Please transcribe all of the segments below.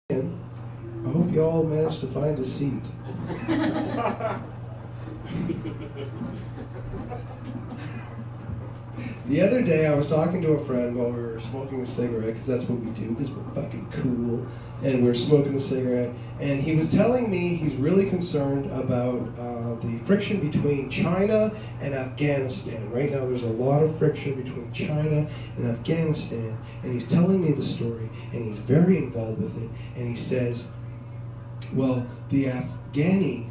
I hope you all managed to find a seat. The other day I was talking to a friend while we were smoking a cigarette, because that's what we do, because we're fucking cool, and we were smoking a cigarette, and he was telling me he's really concerned about the friction between China and Afghanistan. Right now there's a lot of friction between China and Afghanistan, and he's telling me the story, and he's very involved with it, and he says, well, the Afghani,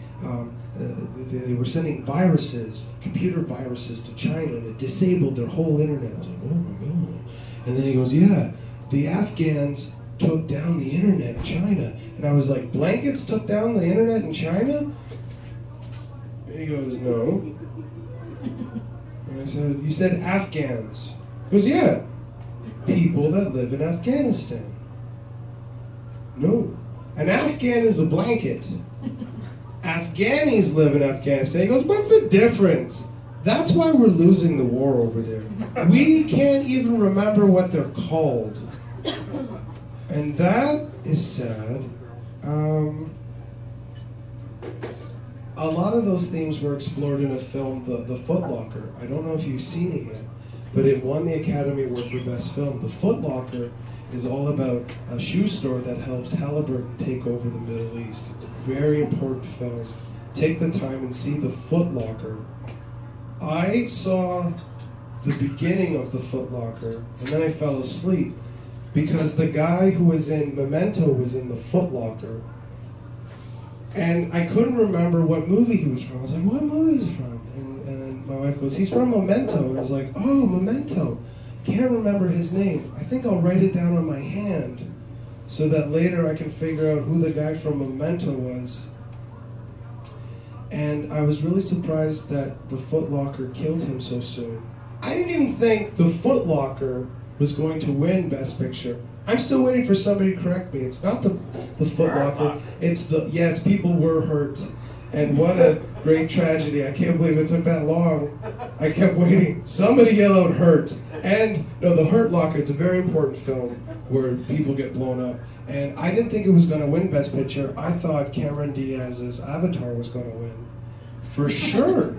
they were sending viruses, computer viruses to China, and it disabled their whole internet. I was like, oh my God. And then he goes, yeah, the Afghans took down the internet in China. And I was like, blankets took down the internet in China? And he goes, no. And I said, you said Afghans. He goes, yeah, people that live in Afghanistan. No. An Afghan is a blanket. Afghanis live in Afghanistan. He goes, what's the difference? That's why we're losing the war over there. We can't even remember what they're called. And that is sad. A lot of those themes were explored in a film, The Foot Locker. I don't know if you've seen it yet, but it won the Academy Award for Best Film. The Foot Locker is all about a shoe store that helps Halliburton take over the Middle East. It's a very important film. Take the time and see The Foot Locker. I saw the beginning of The Foot Locker, and then I fell asleep because the guy who was in Memento was in The Foot Locker, and I couldn't remember what movie he was from. I was like, what movie is he from? And my wife goes, he's from Memento. And I was like, oh, Memento. Can't remember his name. I think I'll write it down on my hand so that later I can figure out who the guy from Memento was. And I was really surprised that The Foot Locker killed him so soon. I didn't even think The Foot Locker was going to win Best Picture. I'm still waiting for somebody to correct me. It's not the Foot Locker. It's the, yes, people were hurt. And what a great tragedy. I can't believe it took that long. I kept waiting. Somebody yell out hurt. And, no, The Hurt Locker, it's a very important film where people get blown up. And I didn't think it was going to win Best Picture. I thought Cameron Diaz's Avatar was going to win. For sure.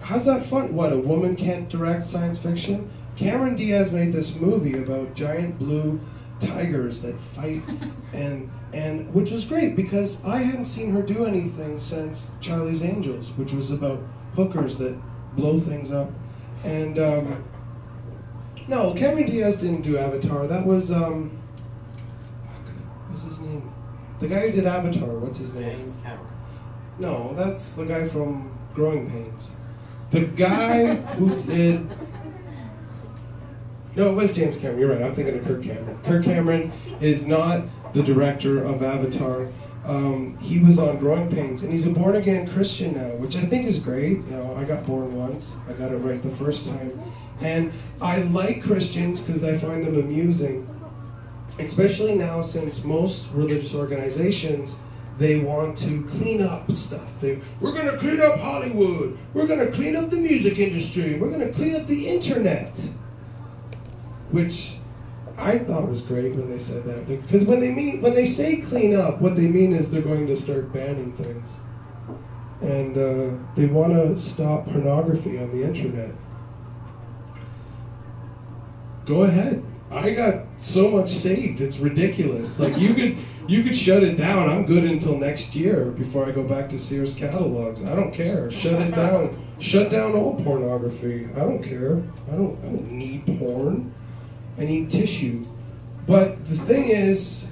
How's that fun? What, a woman can't direct science fiction? Cameron Diaz made this movie about giant blue tigers that fight, and which was great because I hadn't seen her do anything since Charlie's Angels, which was about hookers that blow things up. And no, Cameron Diaz didn't do Avatar. That was what's his name? The guy who did Avatar. What's his name? James Cameron. No, that's the guy from Growing Pains. The guy who did. No, it was James Cameron. You're right. I'm thinking of Kirk Cameron. Kirk Cameron is not the director of Avatar. He was on Growing Pains, and he's a born-again Christian now, which I think is great. You know, I got born once. I got it right the first time. And I like Christians because I find them amusing, especially now since most religious organizations, they want to clean up stuff. We're going to clean up Hollywood. We're going to clean up the music industry. We're going to clean up the internet. Which I thought was great when they said that, because when they say clean up, what they mean is they're going to start banning things, and they want to stop pornography on the internet. Go ahead. I got so much saved, it's ridiculous. Like you could shut it down. I'm good until next year before I go back to Sears catalogs. I don't care. Shut it down. Shut down all pornography. I don't care. I don't need porn. I need tissue. But the thing is,